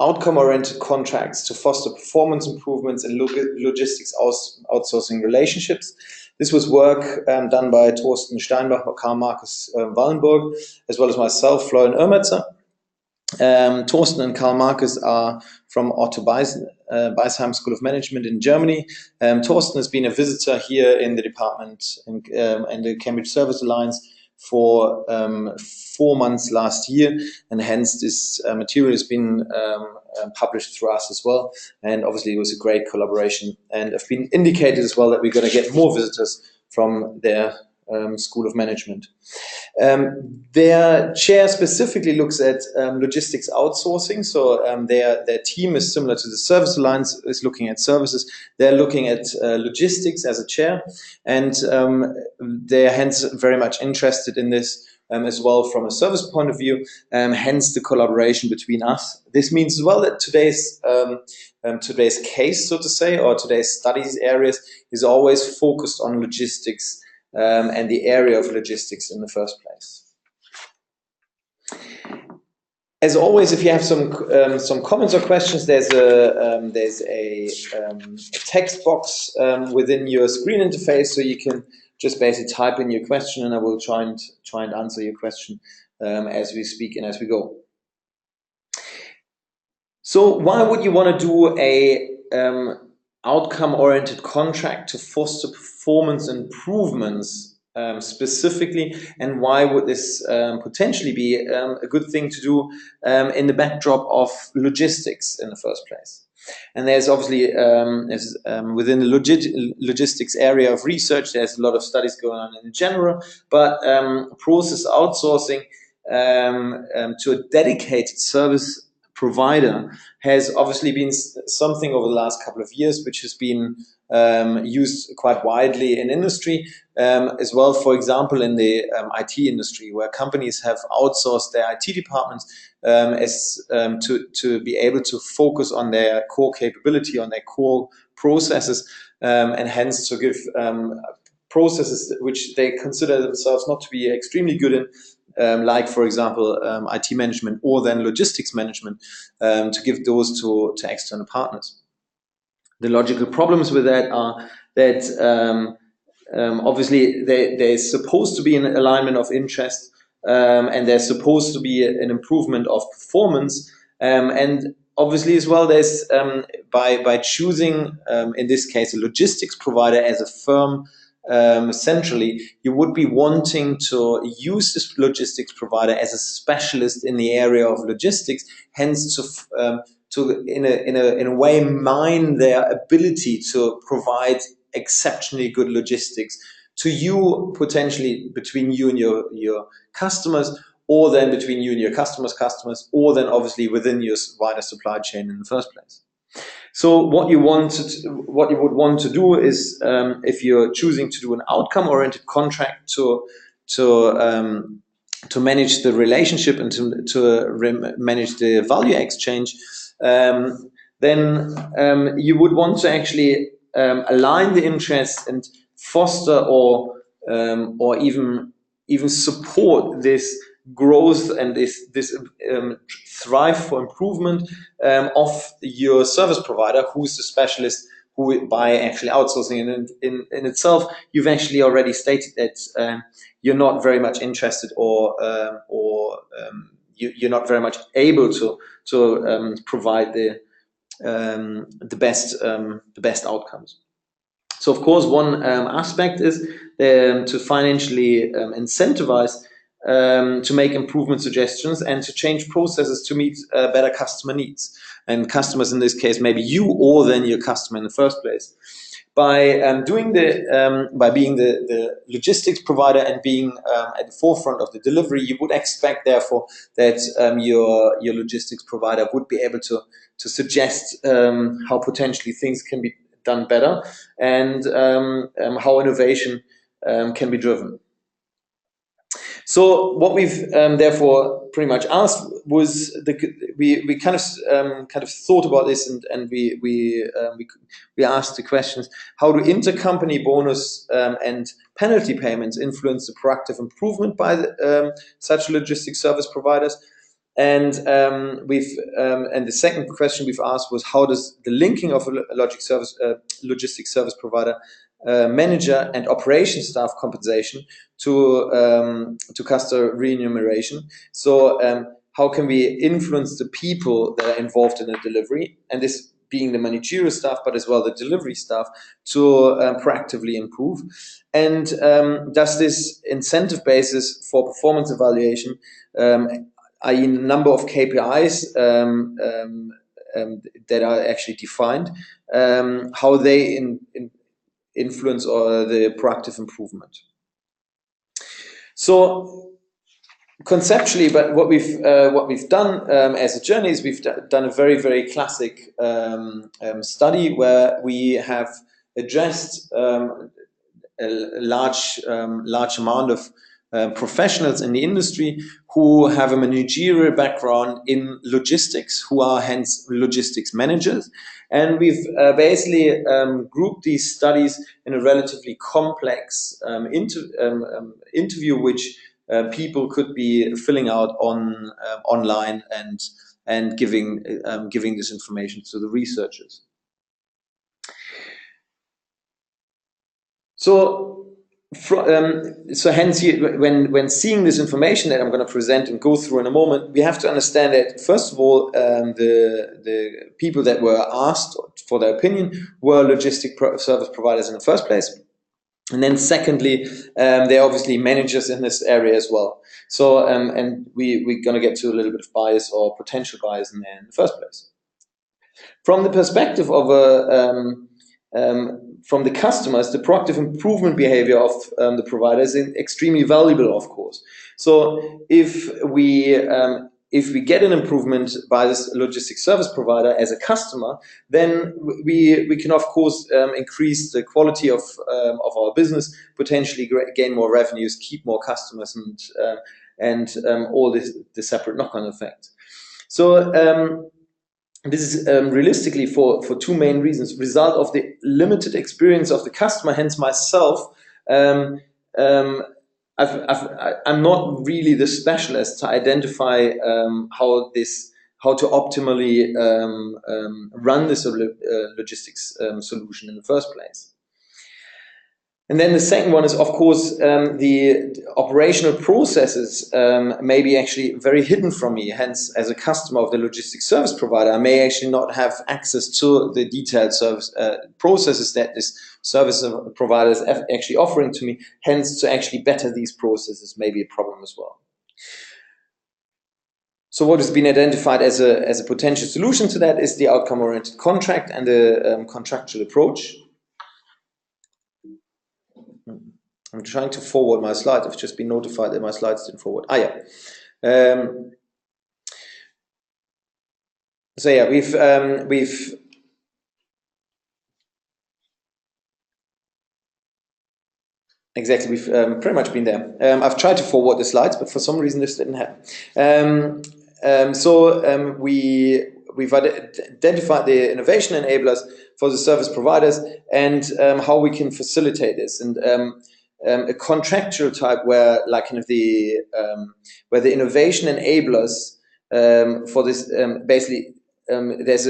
outcome-oriented contracts to foster performance improvements in logistics outsourcing relationships. This was work done by Thorsten Steinbach or Karl Markus Wallenburg, as well as myself, Florian Urmetzer. Thorsten and Karl Markus are from Otto Beisheim School of Management in Germany. Thorsten has been a visitor here in the department in the Cambridge Service Alliance for 4 months last year, and hence this material has been published through us as well. And obviously it was a great collaboration, and I've been indicated as well that we're going to get more visitors from their School of Management. Their chair specifically looks at logistics outsourcing. So their team is similar to the Service Alliance, is looking at services. They're looking at logistics as a chair, and they're hence very much interested in this as well from a service point of view, hence the collaboration between us. This means as well that today's case, so to say, or today's studies areas is always focused on logistics and the area of logistics in the first place. As always, if you have some comments or questions, there's a text box within your screen interface, so you can just basically type in your question, and I will try and answer your question as we speak and as we go. So why would you want to do a outcome-oriented contract to foster performance improvements specifically, and why would this potentially be a good thing to do in the backdrop of logistics in the first place? And there's obviously, within the logistics area of research, there's a lot of studies going on in general, but process outsourcing to a dedicated service provider has obviously been something over the last couple of years which has been used quite widely in industry, as well, for example, in the IT industry, where companies have outsourced their IT departments to be able to focus on their core capability, on their core processes, and hence to give processes which they consider themselves not to be extremely good in, like, for example, IT management or then logistics management, to give those to external partners. The logical problems with that are that obviously there's supposed to be an alignment of interest, and there's supposed to be an improvement of performance, and obviously as well there's by choosing in this case a logistics provider as a firm centrally, you would be wanting to use this logistics provider as a specialist in the area of logistics, hence to in a way mine their ability to provide exceptionally good logistics to you, potentially between you and your customers, or then between you and your customers, or then obviously within your wider supply chain in the first place. So what you would want to do is, if you're choosing to do an outcome-oriented contract to manage the relationship and to manage the value exchange, then you would want to actually align the interests and foster or even support this growth and this thrive for improvement of your service provider, who's the specialist, who by actually outsourcing in itself, you've actually already stated that you're not very much interested or you're not very much able to provide the best outcomes. So of course one aspect is to financially incentivize to make improvement suggestions and to change processes to meet better customer needs. And customers in this case, maybe you or then your customer in the first place. By by being the logistics provider and being at the forefront of the delivery, you would expect therefore that your logistics provider would be able to suggest how potentially things can be done better and how innovation can be driven. So what we've therefore pretty much asked was we kind of thought about this, and we asked the questions: how do intercompany bonus and penalty payments influence the proactive improvement by such logistics service providers? And and the second question we've asked was, how does the linking of a logistics service provider, manager and operation staff compensation to customer remuneration? So how can we influence the people that are involved in the delivery, and this being the managerial staff, but as well the delivery staff, to proactively improve? And does this incentive basis for performance evaluation, i.e. number of KPIs that are actually defined, how they influence the proactive improvement? So conceptually, but what we've done as a journey is we've done a very, very classic study where we have addressed a large amount of professionals in the industry who have a managerial background in logistics, who are hence logistics managers. And we've basically grouped these studies in a relatively complex interview, which people could be filling out online and giving this information to the researchers. So hence, when seeing this information that I'm going to present and go through in a moment, we have to understand that, first of all, the people that were asked for their opinion were logistic service providers in the first place. And then secondly, they're obviously managers in this area as well. So, and we're going to get to a little bit of bias or potential bias in there in the first place. From the perspective of from the customers, the proactive improvement behavior of the provider is extremely valuable, of course. So if we get an improvement by this logistics service provider as a customer, then we can of course increase the quality of our business, potentially gain more revenues, keep more customers, and all the separate knock-on effect. So this is realistically for two main reasons: result of the limited experience of the customer, hence myself. I'm not really the specialist to identify how to optimally run this logistics solution in the first place. And then the second one is, of course, the operational processes may be actually very hidden from me. Hence, as a customer of the logistics service provider, I may actually not have access to the detailed service processes that this service provider is actually offering to me. Hence, to actually better these processes may be a problem as well. So what has been identified as a potential solution to that is the outcome-oriented contract and the contractual approach. I'm trying to forward my slides. I've just been notified that my slides didn't forward. So yeah, we've exactly, we've pretty much been there. I've tried to forward the slides, but for some reason this didn't happen. We've identified the innovation enablers for the service providers and how we can facilitate this. And a contractual type where, like, kind of where the innovation enablers for this basically there's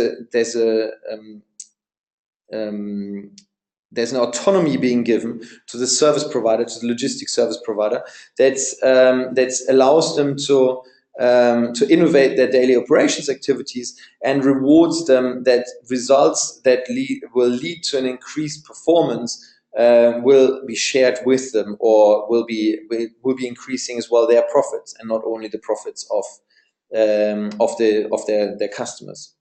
an autonomy being given to the service provider, to the logistics service provider, that allows them to innovate their daily operations activities and rewards them that results that will lead to an increased performance will be shared with them, or will be increasing as well their profits, and not only the profits of their customers.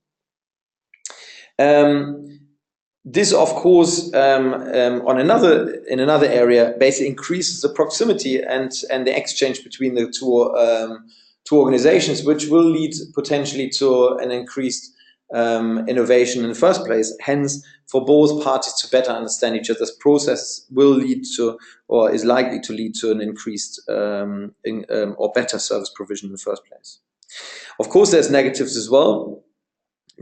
This, of course, in another area, basically increases the proximity and the exchange between the two organizations, which will lead potentially to an increased innovation in the first place. Hence, for both parties to better understand each other's process will lead to, or is likely to lead to, an increased or better service provision in the first place. Of course, there's negatives as well.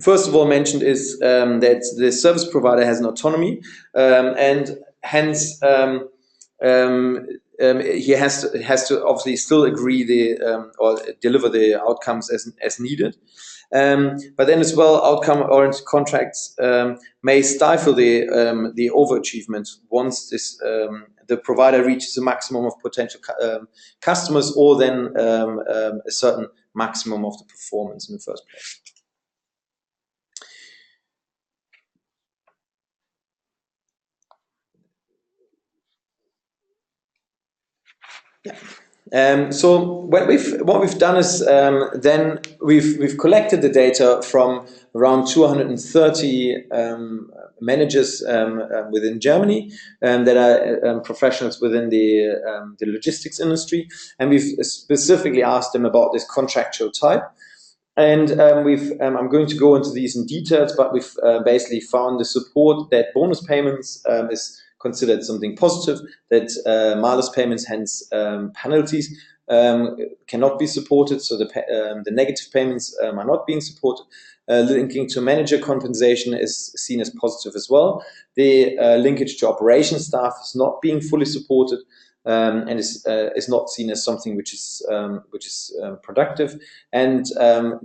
First of all, mentioned is that the service provider has an autonomy, and hence he has to obviously still agree or deliver the outcomes as needed. But then as well, outcome-oriented contracts may stifle the overachievement once the provider reaches a maximum of potential customers, or then a certain maximum of the performance in the first place. Yeah. So what we've done is then we've collected the data from around 230 managers within Germany that are professionals within the logistics industry, and we've specifically asked them about this contractual type. And I'm going to go into these in details, but we've basically found the support that bonus payments is considered something positive, that malus payments, hence penalties, cannot be supported, so the negative payments are not being supported. Linking to manager compensation is seen as positive as well. The linkage to operations staff is not being fully supported, and is not seen as something which is productive. And to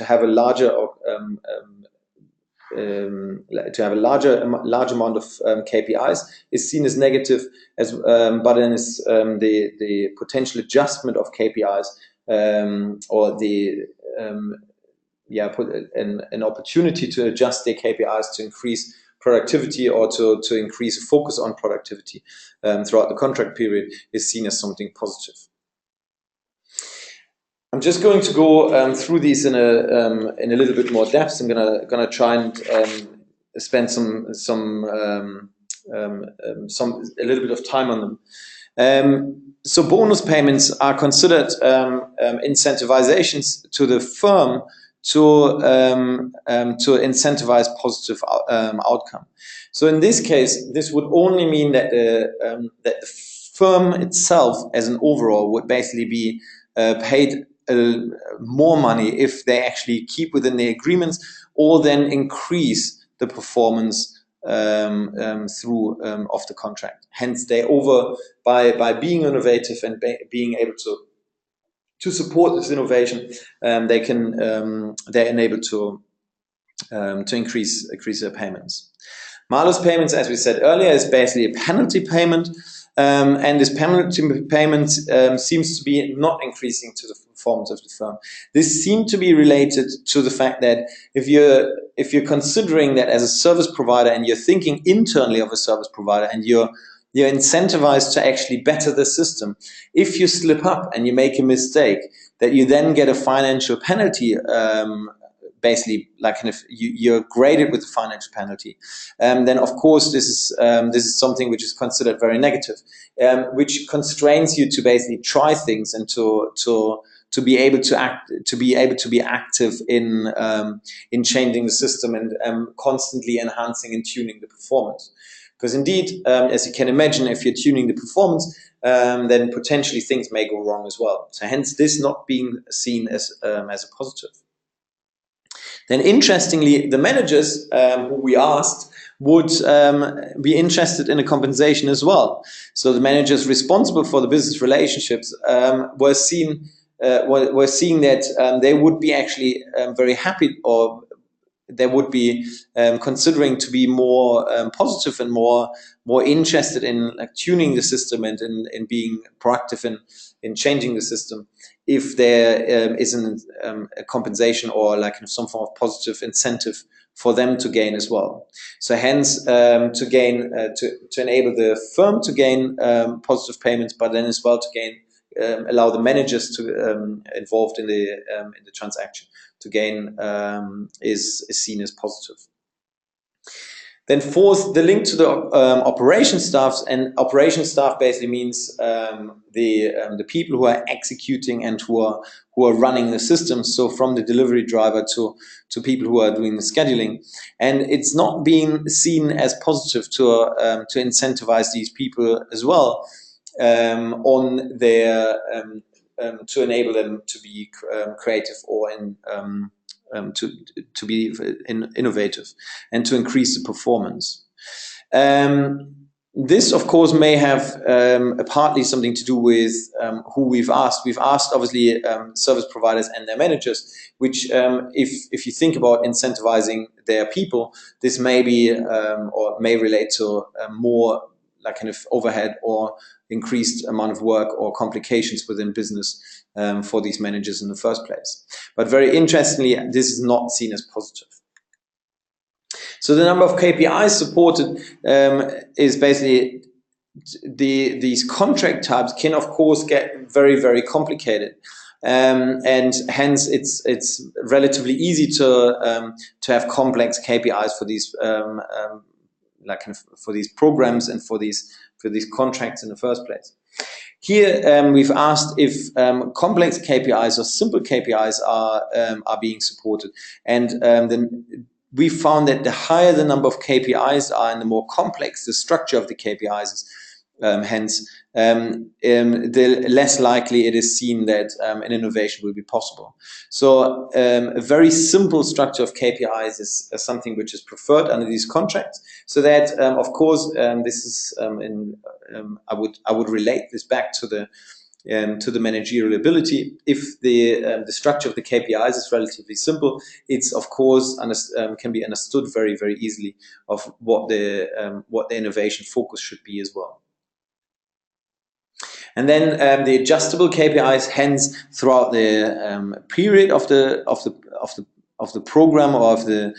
have a larger large amount of KPIs is seen as negative, but then is the potential adjustment of KPIs or an opportunity to adjust their KPIs to increase productivity or to increase focus on productivity throughout the contract period is seen as something positive. I'm just going to go through these in a little bit more depth. I'm gonna try and spend a little bit of time on them. So bonus payments are considered incentivizations to the firm to incentivize positive outcome. So in this case, this would only mean that the firm itself, as an overall, would basically be paid more money if they actually keep within the agreements, or then increase the performance through of the contract. Hence, they by being innovative and being able to support this innovation, they're enabled to increase their payments. Malus payments, as we said earlier, is basically a penalty payment, and this penalty payment seems to be not increasing to the performance of the firm. This seems to be related to the fact that if you're considering that as a service provider and you're thinking internally of a service provider and you're incentivized to actually better the system, if you slip up and you make a mistake, that you then get a financial penalty, basically like if you're graded with a financial penalty, then of course this is something which is considered very negative, which constrains you to basically try things and to be able to be active in changing the system and constantly enhancing and tuning the performance. Because indeed, as you can imagine, if you're tuning the performance, then potentially things may go wrong as well. So hence this not being seen as a positive. Then interestingly, the managers who we asked would be interested in a compensation as well. So the managers responsible for the business relationships were seeing that they would be actually very happy, or they would be considering to be more positive and more interested in tuning the system and in being proactive in changing the system, if there isn't a compensation or like some form of positive incentive for them to gain as well. So hence to enable the firm to gain positive payments, but then as well to gain allow the managers to involved in the transaction to gain is seen as positive. Then fourth, the link to the operations staff, and operations staff basically means the people who are executing and who are running the system. So from the delivery driver to people who are doing the scheduling, and it's not being seen as positive to incentivize these people as well on their to enable them to be creative or to be innovative and to increase the performance. This, of course, may have partly something to do with who we've asked. We've asked, obviously, service providers and their managers, which, if you think about incentivizing their people, this may be or may relate to more like kind of overhead or increased amount of work or complications within business for these managers in the first place. But very interestingly, this is not seen as positive. So the number of KPIs supported is basically these contract types can of course get very, very complicated. And hence it's relatively easy to have complex KPIs for these for these programs and for these contracts in the first place. Here we've asked if complex KPIs or simple KPIs are being supported, and then we found that the higher the number of KPIs are and the more complex the structure of the KPIs is, hence the less likely it is seen that an innovation will be possible. So a very simple structure of KPIs is something which is preferred under these contracts. So that of course this is I would relate this back to the managerial ability. If the structure of the KPIs is relatively simple, it's of course can be understood very, very easily of what the innovation focus should be as well. And then the adjustable KPIs, hence throughout the period of the program or of the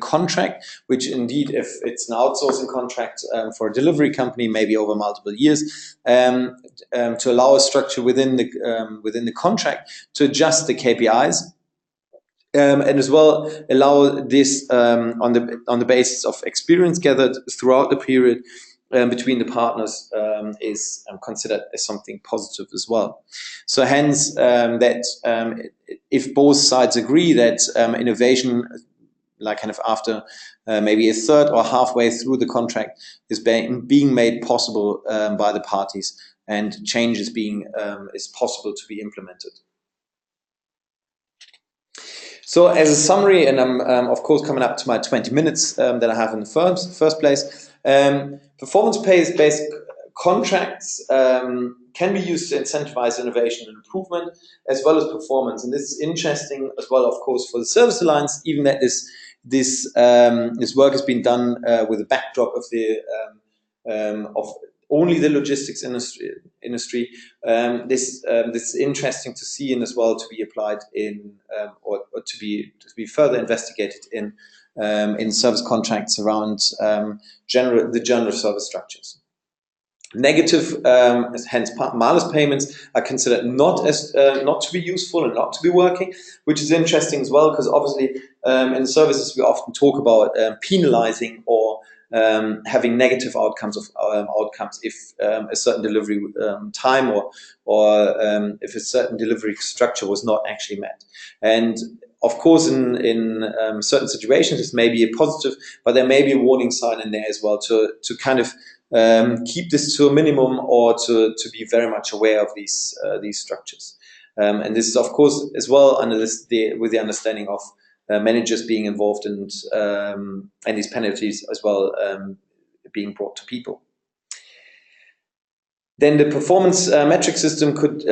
contract, which indeed, if it's an outsourcing contract for a delivery company, maybe over multiple years, to allow a structure within the contract to adjust the KPIs. And as well allow this on the basis of experience gathered throughout the period between the partners is considered as something positive as well. So hence that if both sides agree that innovation, like kind of after maybe a third or halfway through the contract, is being made possible by the parties, and change is possible to be implemented. So as a summary, and I'm of course coming up to my 20 minutes that I have in the first place, performance-based contracts can be used to incentivize innovation and improvement as well as performance. And this is interesting as well, of course, for the service alliance, even that this work has been done with a backdrop of only the logistics industry. This is interesting to see, and as well to be applied in or to be further investigated in service contracts around the general service structures. Negative, hence malus payments, are considered not to be useful and not to be working, which is interesting as well, because obviously in services we often talk about penalizing or having negative outcomes if a certain delivery time or if a certain delivery structure was not actually met. And of course, in certain situations, this may be a positive, but there may be a warning sign in there as well to kind of keep this to a minimum, or to be very much aware of these structures. And this is, of course, as well under with the understanding of managers being involved and these penalties as well being brought to people. Then the performance metric system could,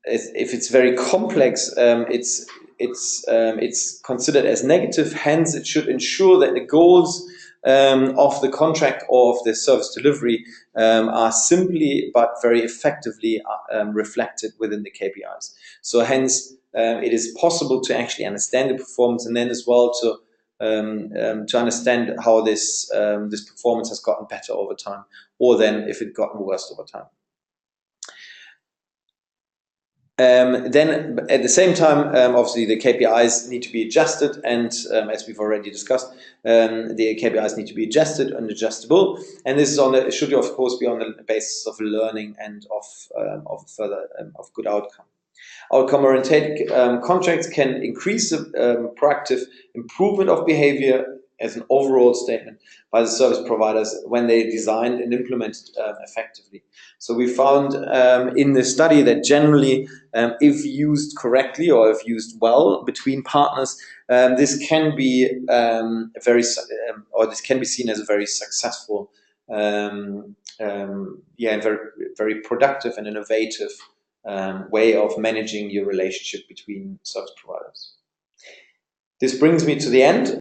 if it's very complex, it's considered as negative. Hence, it should ensure that the goals of the contract or of the service delivery are simply but very effectively reflected within the KPIs. So hence, it is possible to actually understand the performance, and then as well to understand how this performance has gotten better over time, or then if it gotten worse over time. Then at the same time, obviously the KPIs need to be adjusted, and as we've already discussed, the KPIs need to be adjusted and adjustable, and this is should of course be on the basis of learning and of further of good outcome. Outcome-oriented contracts can increase the proactive improvement of behavior as an overall statement by the service providers when they designed and implemented effectively. So we found in this study that generally, if used correctly or if used well between partners, this can be this can be seen as a very successful, and very, very productive and innovative way of managing your relationship between service providers. This brings me to the end.